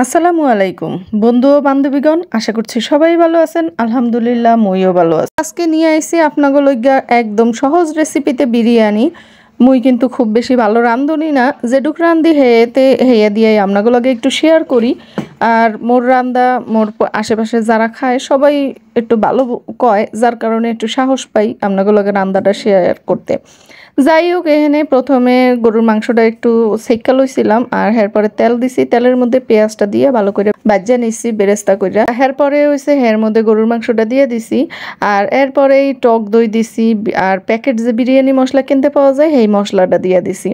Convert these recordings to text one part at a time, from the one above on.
আসসালামু আলাইকুম বন্ধু ও বান্ধবীগণ, আশা করছি সবাই ভালো আছেন। আলহামদুলিল্লাহ মইও ভালো আছি। আজকে নিয়ে আইছি আপনাদের লইগা একদম সহজ রেসিপিতে বিরিয়ানি। মুই কিন্তু খুব বেশি ভালো রান্ধনি না, যেটুক রান্ধি হেয়েতে হেয়া দিয়ে আপনাদের লগে একটু শেয়ার করি। আর মোর রান্দা মোর আশেপাশে যারা খায় সবাই একটু ভালো কয়, যার কারণে একটু সাহস পাই আপনাদের লগে রান্দাটা শেয়ার করতে। যাই হোক, এখানে প্রথমে গরুর মাংসটা একটু সেক্কা লইছিলাম, আর এরপরে তেল দিছি, তেলের মধ্যে পেঁয়াজটা দিয়ে ভালো করে ভাজা নিছি বেরেস্তা কইরা। এরপরে হইছে এর মধ্যে গরুর মাংসটা দিয়ে দিছি, আর এরপরেই টক দই দিছি, আর প্যাকেট যে বিরিয়ানি মশলা কিনতে পাওয়া যায় সেই মশলাটা দিয়ে দিছি।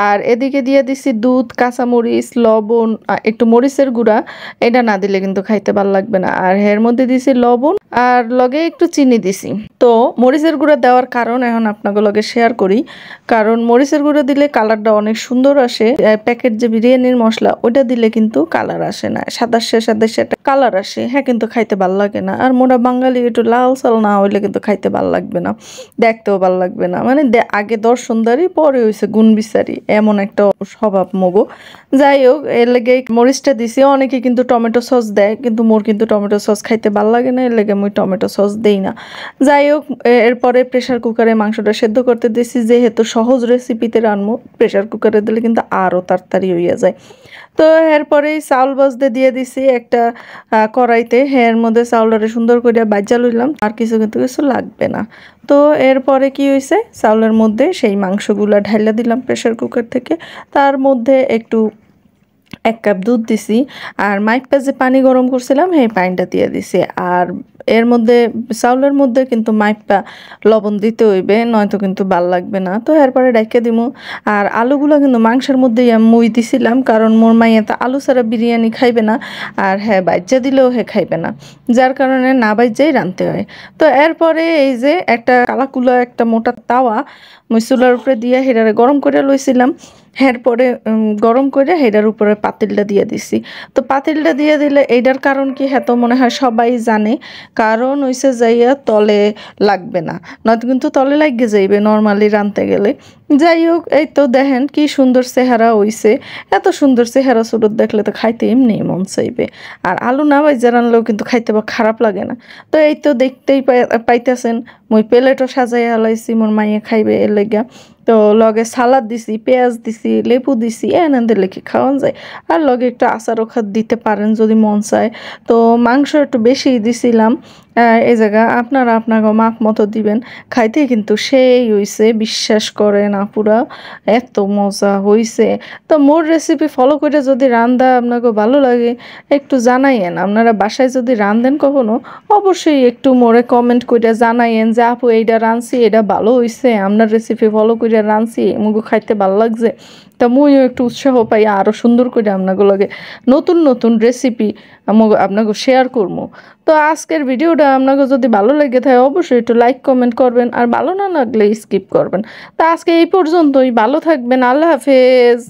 আর এদিকে দিয়ে দিছি দুধ, কাঁচামরিচ, লবণ, একটু মরিচের গুঁড়া। এটা না দিলে কিন্তু খাইতে ভালো লাগবে না। আর এর মধ্যে দিছি লবণ, আর লগে একটু চিনি দিছি। তো মরিচের গুঁড়া দেওয়ার কারণ এখন আপনাদের লগে শেয়ার করি। কারণ মরিচের গুঁড়া দিলে কালারটা অনেক সুন্দর আসে। প্যাকেট যে বিরিয়ানির মশলা ওটা দিলে কিন্তু কালার আসে না, সাদাশে একটা কালার আসে, হ্যাঁ, কিন্তু খাইতে ভাল লাগে না। আর মোরা বাঙালি একটু লাল সাল না হইলে কিন্তু খাইতে ভাল লাগবে না, দেখতেও ভাল লাগবে না। মানে আগে দর্শনদারি, পরে হইছে গুণ বিচারি, এমন একটা স্বভাব মগো। যাই হোক, এর লেগে মরিচটা দিছি। অনেকে কিন্তু টমেটো সস দেয়, কিন্তু মোর কিন্তু টমেটো সস খাইতে ভাল লাগে না, এর লেগে আমি টমেটো সস দেই না। যাই হোক, এরপরে প্রেশার কুকারে মাংসটা সেদ্ধ করতে দিয়েছি। যেহেতু সহজ রেসিপিতে রান্না, প্রেশার কুকারে দিলে কিন্তু আরও তাড়াতাড়ি হইয়া যায়। তো এরপরেই চাউল বাজতে দিয়ে দিছি একটা কড়াইতে। এর মধ্যে চাউলটা সুন্দর করে বাজা লইলাম, আর কিছু কিন্তু কিছু লাগবে না। তো এরপরে কি হয়েছে, চাউলের মধ্যে সেই মাংসগুলা ঢাইলা দিলাম প্রেশার কুকার থেকে। তার মধ্যে একটু 1 কাপ দুধ দিছি, আর মাইপা যে পানি গরম করছিলাম সেই পানিটা দিয়ে দিছি। আর এর মধ্যে চাউলের মধ্যে কিন্তু মাইপা লবণ দিতে হইবে, নয়তো কিন্তু ভাল লাগবে না। তো এরপরে ডাইকে দিমু। আর আলুগুলো কিন্তু মাংসের মধ্যেই মুই দিছিলাম, কারণ মোর মাইয়া তো আলু ছাড়া বিরিয়ানি খাইবে না। আর হ্যাঁ, বাইজা দিলেও খাইবে না, যার কারণে না বাইজাই রাঁধতে হয়। তো এরপরে এই যে একটা কালাকুলা একটা মোটা তাওয়া মুই চুলার উপরে দিয়ে হেডারে গরম করে লইছিলাম। এরপরে গরম করে হেডার উপরে পাতিলটা দিয়ে দিছি। তো পাতিলটা দিয়ে দিলে এইটার কারণ কি, হ্যাঁ, তো মনে হয় সবাই জানে। কারণ হইছে যাইয়া তলে লাগবে না, নয়তো কিন্তু তলে লাগিয়ে যাইবে নর্মালি রাঁধতে গেলে। যাই হোক, এই তো দেখেন কি সুন্দর চেহারা হইছে। এত সুন্দর চেহারা সুরত দেখলে তো খাইতে এমনি মন চাইবে। আর আলু না ভাই রানলেও কিন্তু খাইতে বা খারাপ লাগে না। তো এই তো দেখতেই পাইতেছেন, মুই প্লেটও সাজাই হালাইছি, মোর মাইয়ে খাইবে এর লেগা। তো লগে সালাদ দিছি, পেঁয়াজ দিছি, লেবু দিছি, এনে দিলে কি খাওয়ান যায়। আর লগে একটু আচারও দিতে পারেন যদি মন চায়। তো মাংস একটু বেশি দিছিলাম। এই জায়গা আপনারা আপনাকে মাপ মতো দিবেন। খাইতে কিন্তু সেই হইছে, বিশ্বাস করেন আপুরা, এত মজা হইছে। তো মোর রেসিপি ফলো করে যদি রান্দা আপনাকে ভালো লাগে একটু জানাইয়েন। আপনারা বাসায় যদি রান্ধেন কখনো, অবশ্যই একটু মোরে কমেন্ট করে জানাইয়েন যে আপু এইটা রাঁধছি, এটা ভালো হইছে, আপনার রেসিপি ফলো করে রাঁধছি, মুগো খাইতে ভালো লাগছে। তা মুইও একটু উৎসাহ পাই আরও সুন্দর করে আপনাকে লগে নতুন নতুন রেসিপি আপনাকে শেয়ার করবো। তো আজকের ভিডিওটা আপনাকে যদি ভালো লেগে থাকে অবশ্যই একটু লাইক কমেন্ট করবেন, আর ভালো না লাগলে স্কিপ করবেন। তা আজকে এই পর্যন্তই, ভালো থাকবেন, আল্লাহ হাফেজ।